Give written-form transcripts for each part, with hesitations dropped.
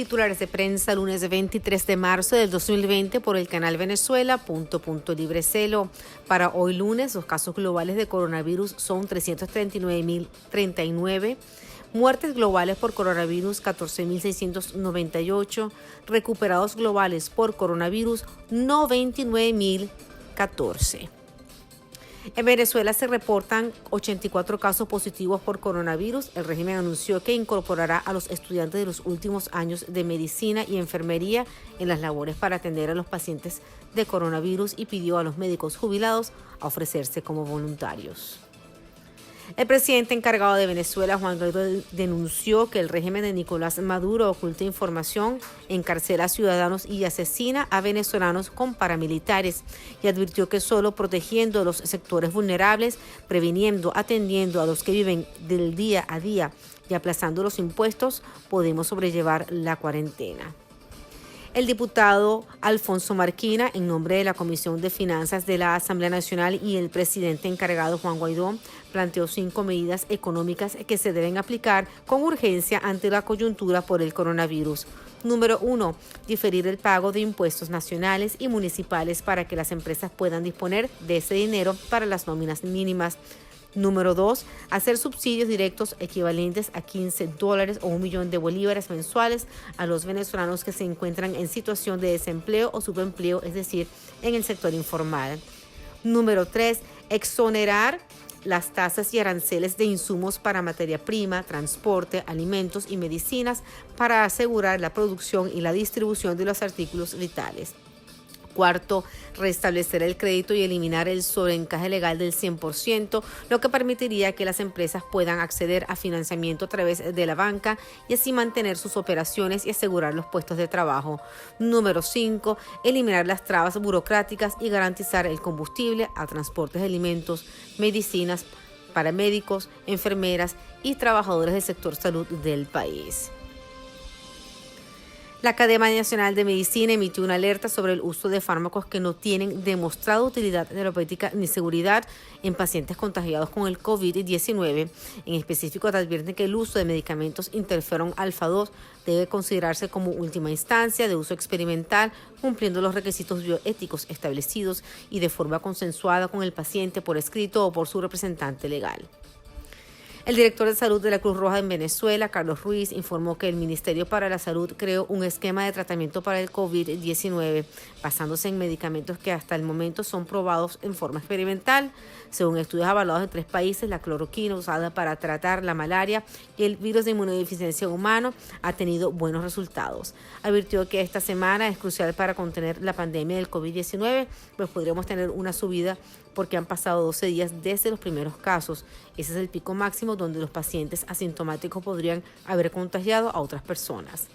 Titulares de prensa, lunes 23 de marzo del 2020 por el canal Venezuela, Librecelo. Para hoy lunes, los casos globales de coronavirus son 339.039. Muertes globales por coronavirus, 14.698. Recuperados globales por coronavirus, 99.014. En Venezuela se reportan 84 casos positivos por coronavirus. El régimen anunció que incorporará a los estudiantes de los últimos años de medicina y enfermería en las labores para atender a los pacientes de coronavirus y pidió a los médicos jubilados a ofrecerse como voluntarios. El presidente encargado de Venezuela, Juan Guaidó, denunció que el régimen de Nicolás Maduro oculta información, encarcela a ciudadanos y asesina a venezolanos con paramilitares, y advirtió que solo protegiendo a los sectores vulnerables, previniendo, atendiendo a los que viven del día a día y aplazando los impuestos, podemos sobrellevar la cuarentena. El diputado Alfonso Marquina, en nombre de la Comisión de Finanzas de la Asamblea Nacional, y el presidente encargado, Juan Guaidó, planteó 5 medidas económicas que se deben aplicar con urgencia ante la coyuntura por el coronavirus. Número 1. Diferir el pago de impuestos nacionales y municipales para que las empresas puedan disponer de ese dinero para las nóminas mínimas. Número 2. Hacer subsidios directos equivalentes a $15 o 1 millón de bolívares mensuales a los venezolanos que se encuentran en situación de desempleo o subempleo, es decir, en el sector informal. Número 3. Exonerar las tasas y aranceles de insumos para materia prima, transporte, alimentos y medicinas para asegurar la producción y la distribución de los artículos vitales. Cuarto, restablecer el crédito y eliminar el sobreencaje legal del 100%, lo que permitiría que las empresas puedan acceder a financiamiento a través de la banca y así mantener sus operaciones y asegurar los puestos de trabajo. Número 5, eliminar las trabas burocráticas y garantizar el combustible a transportes de alimentos, medicinas, paramédicos, enfermeras y trabajadores del sector salud del país. La Academia Nacional de Medicina emitió una alerta sobre el uso de fármacos que no tienen demostrada utilidad terapéutica ni seguridad en pacientes contagiados con el COVID-19. En específico, te advierten que el uso de medicamentos interferón alfa 2 debe considerarse como última instancia de uso experimental, cumpliendo los requisitos bioéticos establecidos y de forma consensuada con el paciente por escrito o por su representante legal. El director de salud de la Cruz Roja en Venezuela, Carlos Ruiz, informó que el Ministerio para la Salud creó un esquema de tratamiento para el COVID-19, basándose en medicamentos que hasta el momento son probados en forma experimental. Según estudios avalados en 3 países, la cloroquina usada para tratar la malaria y el virus de inmunodeficiencia humano ha tenido buenos resultados. Advirtió que esta semana es crucial para contener la pandemia del COVID-19, pues podríamos tener una subida porque han pasado 12 días desde los primeros casos. Ese es el pico máximo donde los pacientes asintomáticos podrían haber contagiado a otras personas.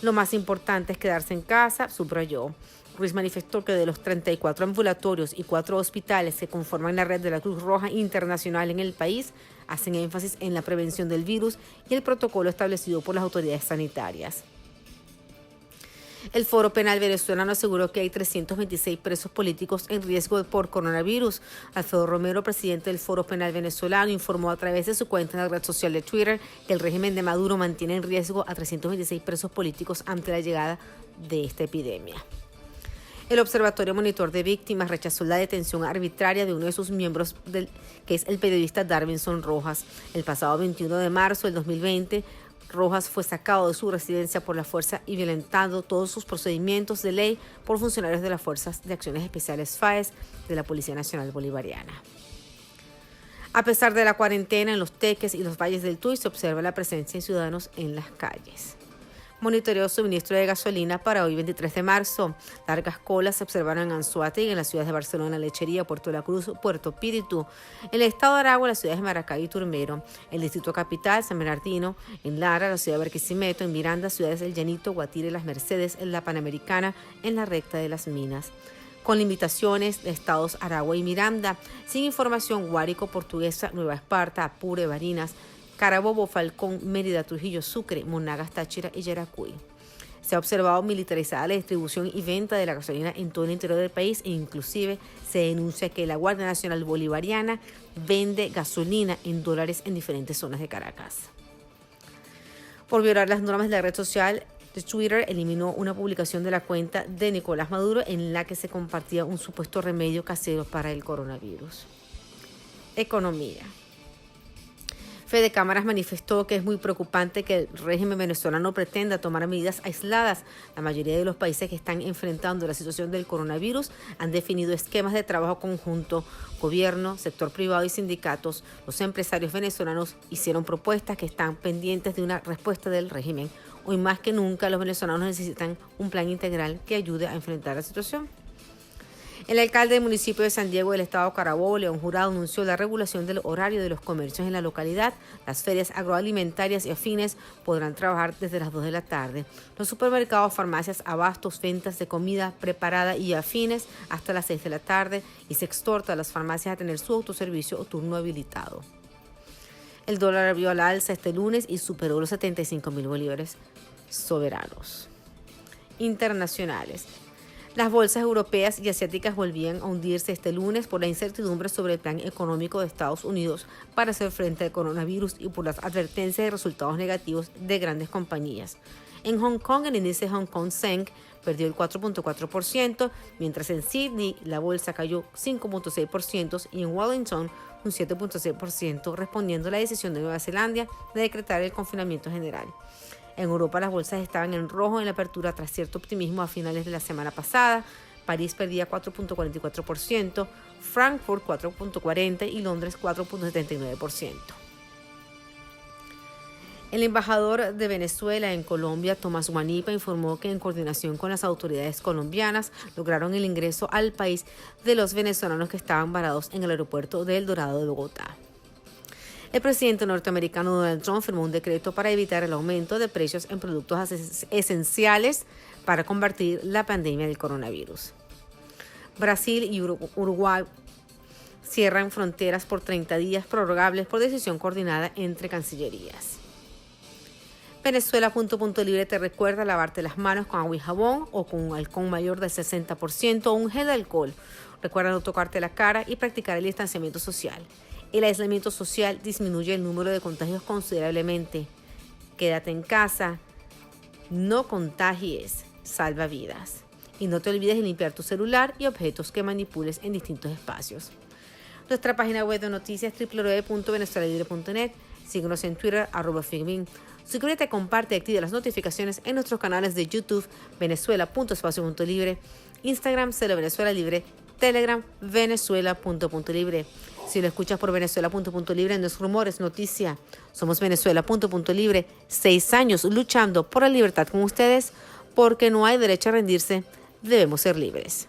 Lo más importante es quedarse en casa, subrayó. Ruiz manifestó que de los 34 ambulatorios y 4 hospitales que conforman la red de la Cruz Roja Internacional en el país, hacen énfasis en la prevención del virus y el protocolo establecido por las autoridades sanitarias. El Foro Penal Venezolano aseguró que hay 326 presos políticos en riesgo por coronavirus. Alfredo Romero, presidente del Foro Penal Venezolano, informó a través de su cuenta en la red social de Twitter que el régimen de Maduro mantiene en riesgo a 326 presos políticos ante la llegada de esta epidemia. El Observatorio Monitor de Víctimas rechazó la detención arbitraria de uno de sus miembros, que es el periodista Darvinson Rojas. El pasado 21 de marzo del 2020, Rojas fue sacado de su residencia por la fuerza y violentando todos sus procedimientos de ley por funcionarios de las Fuerzas de Acciones Especiales FAES de la Policía Nacional Bolivariana. A pesar de la cuarentena en los Teques y los valles del Tuy, se observa la presencia de ciudadanos en las calles. Monitoreó suministro de gasolina para hoy 23 de marzo. Largas colas se observaron en Anzoátegui, en las ciudades de Barcelona, Lechería, Puerto La Cruz, Puerto Píritu, en el estado de Aragua, las ciudades de Maracay y Turmero, el distrito capital, San Bernardino, en Lara, la ciudad de Barquisimeto, en Miranda, ciudades del Llanito, Guatire, Las Mercedes, en la Panamericana, en la recta de las Minas. Con limitaciones de estados Aragua y Miranda, sin información, Guárico, Portuguesa, Nueva Esparta, Apure, Barinas, Carabobo, Falcón, Mérida, Trujillo, Sucre, Monagas, Táchira y Yaracuy. Se ha observado militarizada la distribución y venta de la gasolina en todo el interior del país e inclusive se denuncia que la Guardia Nacional Bolivariana vende gasolina en dólares en diferentes zonas de Caracas. Por violar las normas de la red social Twitter eliminó una publicación de la cuenta de Nicolás Maduro en la que se compartía un supuesto remedio casero para el coronavirus. Economía. Fede Cámaras manifestó que es muy preocupante que el régimen venezolano pretenda tomar medidas aisladas. La mayoría de los países que están enfrentando la situación del coronavirus han definido esquemas de trabajo conjunto. Gobierno, sector privado y sindicatos, los empresarios venezolanos hicieron propuestas que están pendientes de una respuesta del régimen. Hoy más que nunca los venezolanos necesitan un plan integral que ayude a enfrentar la situación. El alcalde del municipio de San Diego del estado Carabobo, León Jurado, anunció la regulación del horario de los comercios en la localidad. Las ferias agroalimentarias y afines podrán trabajar desde las 2 de la tarde. Los supermercados, farmacias, abastos, ventas de comida preparada y afines hasta las 6 de la tarde, y se exhorta a las farmacias a tener su autoservicio o turno habilitado. El dólar vio al alza este lunes y superó los 75.000 bolívares soberanos. Internacionales. Las bolsas europeas y asiáticas volvían a hundirse este lunes por la incertidumbre sobre el plan económico de Estados Unidos para hacer frente al coronavirus y por las advertencias de resultados negativos de grandes compañías. En Hong Kong, el índice Hong Kong Seng perdió el 4.4%, mientras en Sydney la bolsa cayó 5.6% y en Wellington un 7.6%, respondiendo a la decisión de Nueva Zelanda de decretar el confinamiento general. En Europa las bolsas estaban en rojo en la apertura tras cierto optimismo a finales de la semana pasada. París perdía 4.44%, Frankfurt 4.40% y Londres 4.79%. El embajador de Venezuela en Colombia, Tomás Guanipa, informó que en coordinación con las autoridades colombianas lograron el ingreso al país de los venezolanos que estaban varados en el aeropuerto de El Dorado de Bogotá. El presidente norteamericano Donald Trump firmó un decreto para evitar el aumento de precios en productos esenciales para combatir la pandemia del coronavirus. Brasil y Uruguay cierran fronteras por 30 días prorrogables por decisión coordinada entre cancillerías. Venezuela punto libre te recuerda lavarte las manos con agua y jabón o con un alcohol mayor del 60% o un gel de alcohol. Recuerda no tocarte la cara y practicar el distanciamiento social. El aislamiento social disminuye el número de contagios considerablemente. Quédate en casa, no contagies, salva vidas. Y no te olvides de limpiar tu celular y objetos que manipules en distintos espacios. Nuestra página web de noticias www.venezuelalibre.net. Síguenos en Twitter, @Figmin. Suscríbete, comparte y activa las notificaciones en nuestros canales de YouTube, Venezuela.espacio.libre, Instagram, Venezuela Libre, Telegram, Venezuela.libre. Si lo escuchas por Venezuela.libre, no es rumor, es noticia. Somos Venezuela.libre, 6 años luchando por la libertad con ustedes, porque no hay derecho a rendirse, debemos ser libres.